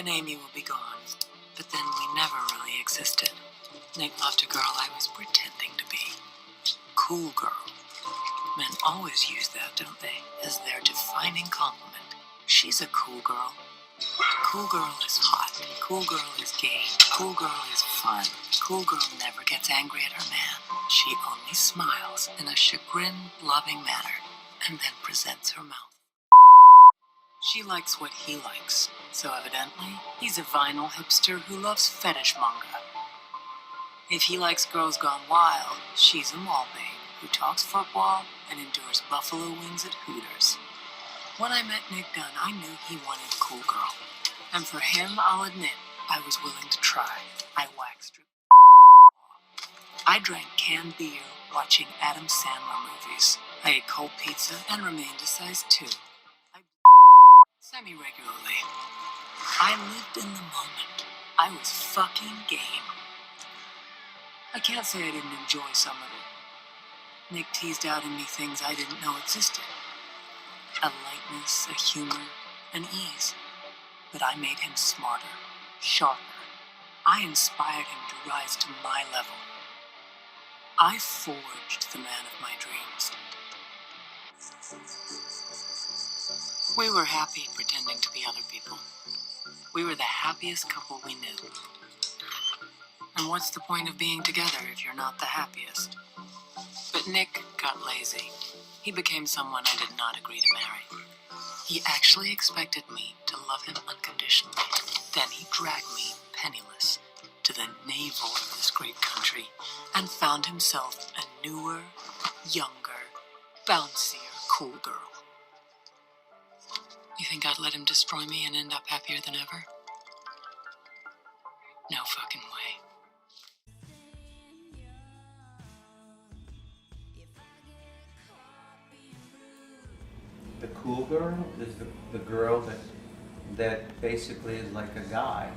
and Amy will be gone. But then we never really existed. Nick loved a girl I was pretending to be. Cool girl. Men always use that, don't they, as their defining compliment. She's a cool girl. Cool girl is hot. Cool girl is gay. Cool girl is fun. Cool girl never gets angry at her man. She only smiles in a chagrin-loving manner and then presents her mouth. She likes what he likes, so evidently, he's a vinyl hipster who loves fetish manga. If he likes girls gone wild, she's a mall babe who talks football and endures buffalo wings at Hooters. When I met Nick Dunn, I knew he wanted a cool girl. And for him, I'll admit, I was willing to try. I waxed her. I drank canned beer watching Adam Sandler movies. I ate cold pizza and remained a size 2. I semi-regularly. I lived in the moment. I was fucking game. I can't say I didn't enjoy some of it. Nick teased out in me things I didn't know existed. A lightness, a humor, an ease. But I made him smarter, sharper. I inspired him to rise to my level. I forged the man of my dreams. We were happy pretending to be other people. We were the happiest couple we knew. And what's the point of being together if you're not the happiest? But Nick got lazy. He became someone I did not agree to marry. He actually expected me to love him unconditionally. Then he dragged me, penniless, to the navel of this great country and found himself a newer, younger, bouncier, cool girl. You think I'd let him destroy me and end up happier than ever? No fucking way. The cool girl is the girl that basically is like a guy.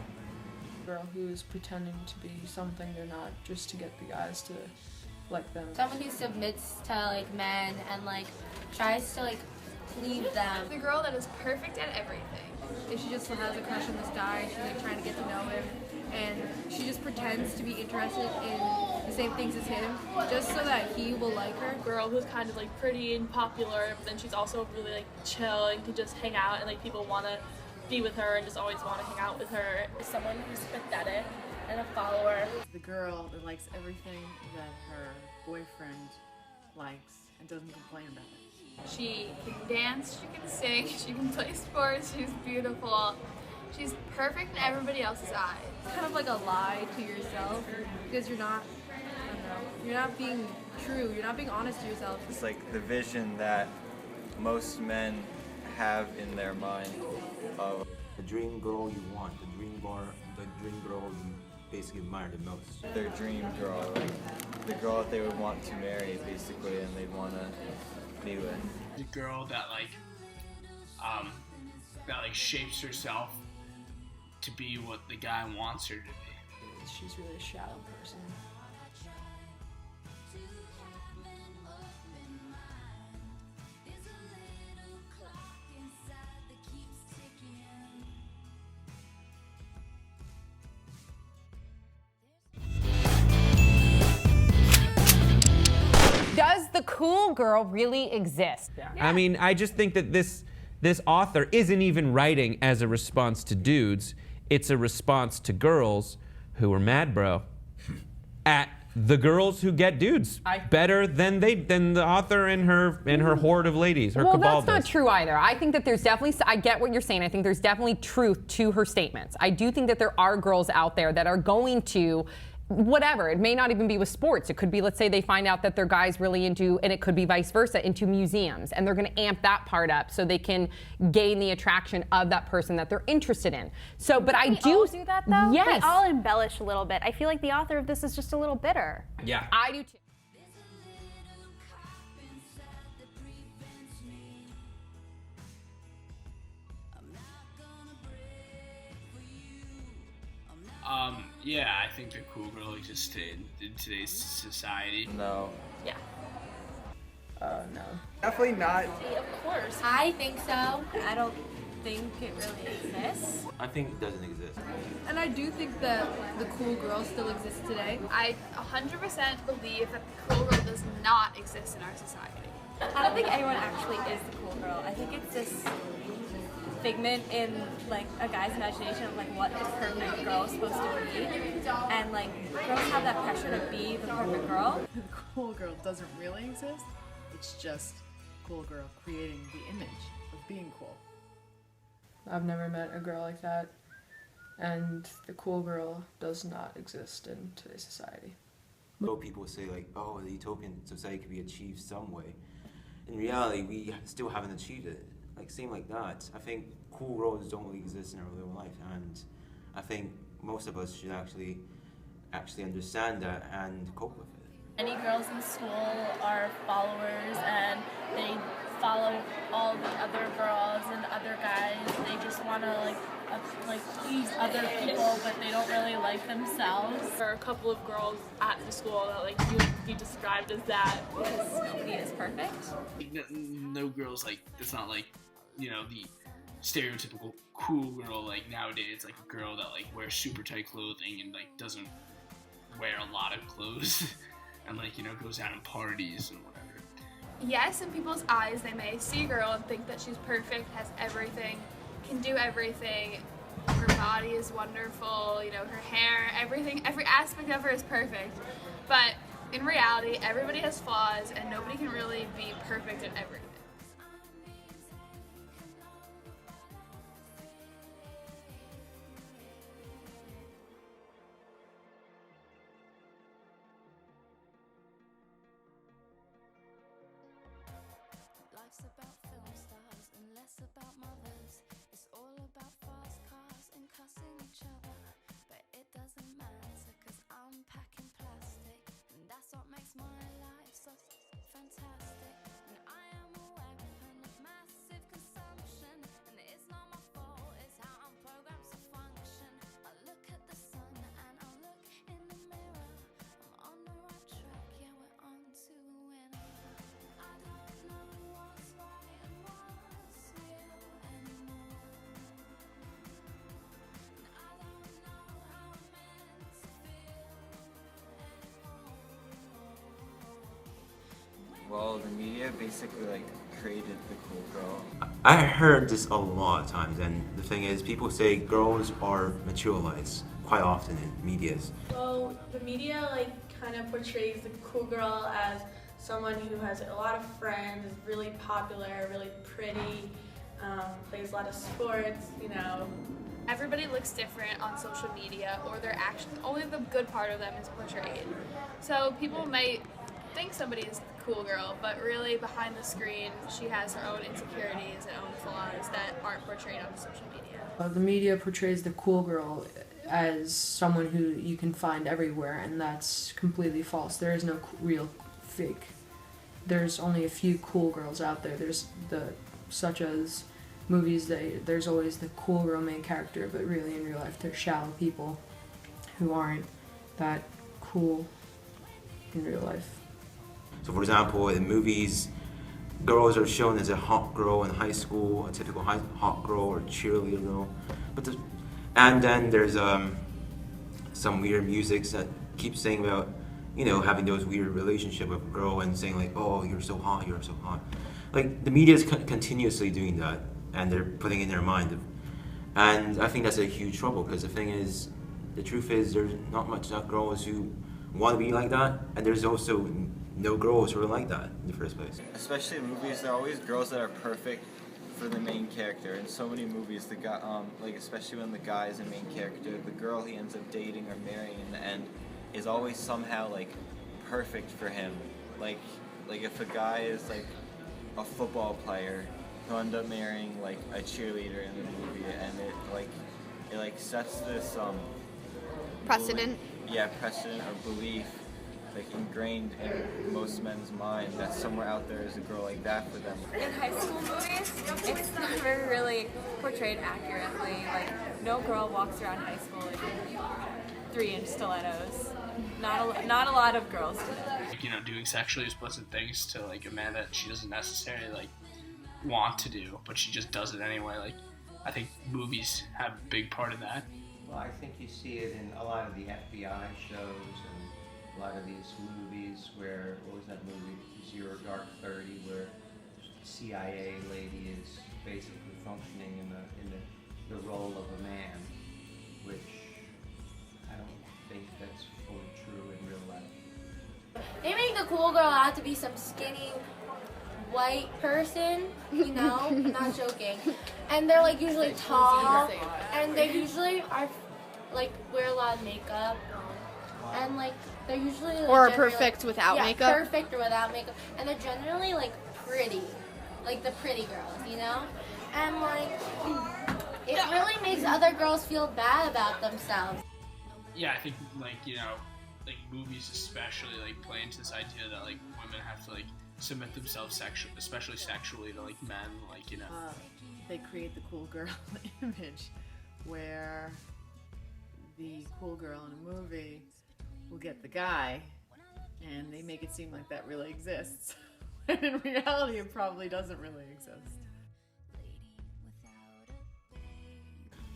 Girl who is pretending to be something they're not, just to get the guys to like them. Someone who submits to like men and like tries to like please them. The girl that is perfect at everything. If she just has a crush on this guy, she's like trying to get to know him, and she just pretends to be interested in the same things as him, just so that he will like her. Girl who's kind of like pretty and popular, but then she's also really like chill and can just hang out, and like people want to be with her and just always want to hang out with her. Someone who's pathetic and a follower. The girl that likes everything that her boyfriend likes and doesn't complain about it. She can dance, she can sing, she can play sports, she's beautiful. She's perfect in everybody else's eyes. It's kind of like a lie to yourself, because you're not, I don't know, you're not being true, you're not being honest to yourself. It's like the vision that most men have in their mind of the dream girl you want, the dream girl you basically admire the most. their dream girl, like the girl that they would want to marry basically and they'd want to be with. The girl that shapes herself to be what the guy wants her to be. She's really a shallow person. Does the cool girl really exist? Yeah. I mean, I just think that this author isn't even writing as a response to dudes. It's a response to girls who are mad, bro, at the girls who get dudes better than the author and her horde of ladies. Her well, cabal that's not does. true either. I think that there's definitely, I get what you're saying. I think there's definitely truth to her statements. I do think that there are girls out there that are going to whatever. It may not even be with sports. It could be, let's say they find out that their guy's really into, and it could be vice versa, into museums. And they're going to amp that part up so they can gain the attraction of that person that they're interested in. So, but I do all do that though. Yes. We all embellish a little bit. I feel like the author of this is just a little bitter. Yeah. I do too. Yeah, I think the cool girl exists in today's society. No. Yeah. No. Definitely not. Of course. I think so. I don't think it really exists. I think it doesn't exist. And I do think that the cool girl still exists today. I 100% believe that the cool girl does not exist in our society. I don't think anyone actually is the cool girl. I think it's this figment in like a guy's imagination of like what the perfect girl is supposed to be, and like girls have that pressure to be the perfect girl. The cool girl doesn't really exist. It's just cool girl creating the image of being cool. I've never met a girl like that, and the cool girl does not exist in today's society. So people say like, oh, the utopian society could be achieved some way. In reality, we still haven't achieved it. Like, same like that. I think cool girls don't really exist in our real life, and I think most of us should actually understand that and cope with it. Any girls in school are followers and they follow all the other girls and other guys. They just want to like please other people, but they don't really like themselves. There are a couple of girls at the school that like you would be described as that because nobody is perfect. No girls like, it's not like, you know, the stereotypical cool girl like nowadays, like a girl that like wears super tight clothing and like doesn't wear a lot of clothes and like, you know, goes out and parties and whatever. Yes, in people's eyes they may see a girl and think that she's perfect, has everything, can do everything, her body is wonderful, you know, her hair, everything, every aspect of her is perfect. But in reality, everybody has flaws and nobody can really be perfect at everything. Life's about film stars and less about mothers. It's all about fast cars and cussing each other. But it doesn't matter cause I'm packing plastic, and that's what makes my life so fantastic. And I am a weapon of massive consumption, and it's not my fault, it's how I'm programmed to function. I look at the sun and I look in the mirror. I'm on the right track, yeah, we're on to a winner. I don't know what's right and what's real anymore. And I don't know how I'm meant to feel anymore. Well, the media basically like created the cool girl. I heard this a lot of times, and the thing is, people say girls are materialized quite often in medias. Well, the media like kind of portrays the cool girl as someone who has a lot of friends, is really popular, really pretty, plays a lot of sports, you know. Everybody looks different on social media, or their actions, only the good part of them is portrayed. So people might think somebody is a cool girl, but really behind the screen, she has her own insecurities and own flaws that aren't portrayed on social media. The media portrays the cool girl as someone who you can find everywhere, and that's completely false. There is no real fake. There's only a few cool girls out there. There's such as movies, there's always the cool girl main character, but really in real life they're shallow people who aren't that cool in real life. So for example, in movies, girls are shown as a hot girl in high school, a typical hot girl or cheerleader girl. And then there's some weird music that keeps saying about, you know, having those weird relationship with a girl and saying like, oh, you're so hot, you're so hot. Like, the media is continuously doing that, and they're putting it in their mind. And I think that's a huge trouble, because the truth is there's not much girls who want to be like that, and there's also no girls who are like that in the first place. Especially in movies, there are always girls that are perfect for the main character. In so many movies, the guy, like especially when the guy is the main character, the girl he ends up dating or marrying in the end is always somehow like perfect for him. Like if a guy is like a football player, he'll end up marrying like a cheerleader in the movie, and it like sets this Precedent. Precedent or belief like ingrained in most men's mind that somewhere out there is a girl like that for them. In high school movies, it's never really portrayed accurately. Like, no girl walks around high school in 3-inch stilettos. Not a lot of girls do that. Like, you know, doing sexually explicit things to like a man that she doesn't necessarily like want to do, but she just does it anyway. Like, I think movies have a big part in that. Well, I think you see it in a lot of the FBI shows and a lot of these movies where, what was that movie, Zero Dark 30, where the CIA lady is basically functioning in the role of a man, which I don't think that's fully true in real life. They make the cool girl out to be some skinny white person, you know, I'm not joking. And they're like usually tall, and they usually are like wear a lot of makeup, and like they're usually like, Or are generally, perfect like, without yeah, makeup. perfect or without makeup, and they're generally like pretty, like the pretty girls, you know, and like it really makes other girls feel bad about themselves. Yeah, I think like like movies especially like play into this idea that like women have to like submit themselves especially sexually to like men, like They create the cool girl image where the cool girl in a movie will get the guy, and they make it seem like that really exists. And in reality, it probably doesn't really exist.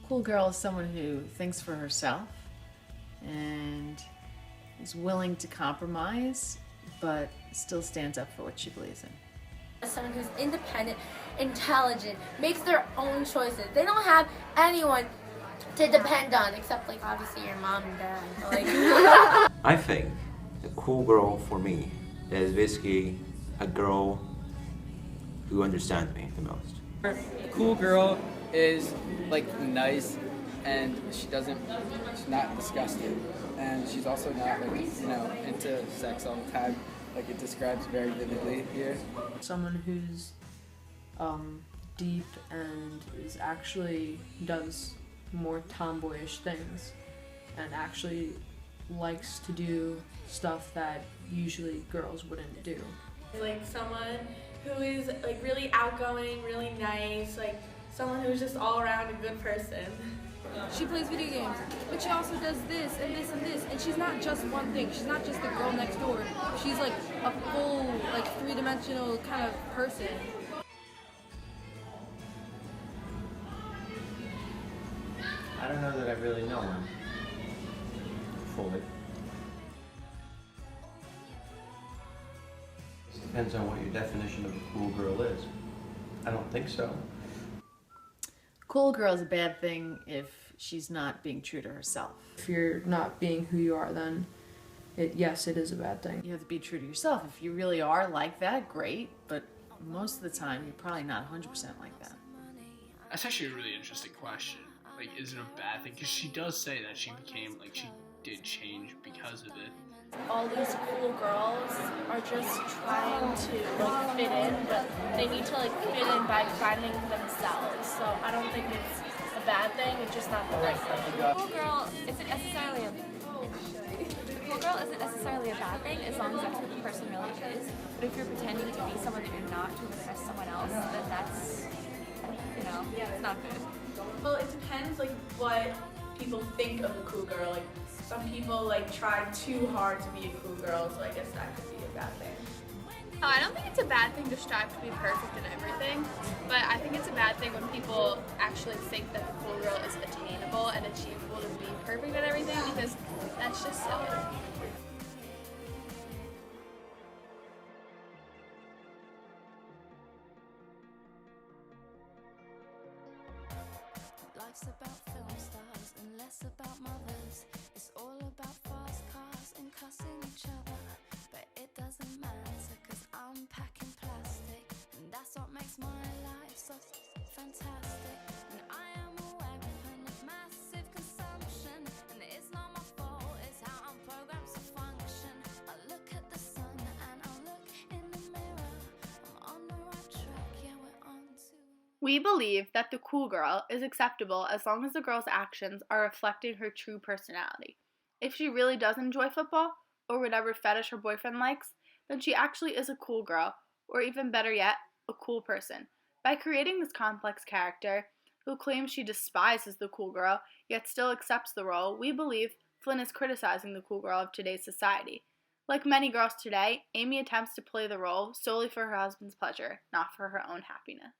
Cool girl is someone who thinks for herself and is willing to compromise, but still stands up for what she believes in. Someone who's independent, intelligent, makes their own choices. They don't have anyone to depend on except like obviously your mom and dad. Like I think a cool girl for me is basically a girl who understands me the most. A cool girl is like nice, and she's not disgusted, and she's also not like into sex all the time, like it describes very vividly here. Someone who's deep and is actually does more tomboyish things and actually likes to do stuff that usually girls wouldn't do. Like someone who is like really outgoing, really nice, like someone who's just all around a good person. She plays video games, but she also does this and this and this, and she's not just one thing. She's not just the girl next door. She's like a full, like three-dimensional kind of person. I don't know that I really know him fully. It depends on what your definition of a cool girl is. I don't think so. Cool girl is a bad thing if she's not being true to herself. If you're not being who you are, then yes, it is a bad thing. You have to be true to yourself. If you really are like that, great, but most of the time you're probably not 100% like that. that's actually a really interesting question. Like, is it a bad thing? Because she does say that she did change because of it. All these cool girls are just trying to like fit in, but they need to like fit in by finding themselves. So I don't think it's a bad thing. It's just not the right thing. Cool girl isn't necessarily a bad thing as long as that's who the person really is. But if you're pretending to be someone that you're not to impress someone else, then that's it's not good. Well, it depends like what people think of a cool girl. Like some people like try too hard to be a cool girl, so I guess that could be a bad thing. Oh, I don't think it's a bad thing to strive to be perfect in everything, but I think it's a bad thing when people actually think that the cool girl is attainable and achievable to be perfect at everything, because that's just silly. Life's about film stars and less about mothers. It's all about fast cars and cussing each other. But it doesn't matter cause I'm packing plastic, and that's what makes my life so fantastic. And I am a weapon of massive consumption, and it's not my fault, it's how I'm programmed to function. I look at the sun and I look in the mirror. I'm on the right track, yeah, we're on to. We believe that the cool girl is acceptable as long as the girl's actions are reflecting her true personality. If she really does enjoy football, or whatever fetish her boyfriend likes, then she actually is a cool girl, or even better yet, a cool person. By creating this complex character, who claims she despises the cool girl, yet still accepts the role, we believe Flynn is criticizing the cool girl of today's society. Like many girls today, Amy attempts to play the role solely for her husband's pleasure, not for her own happiness.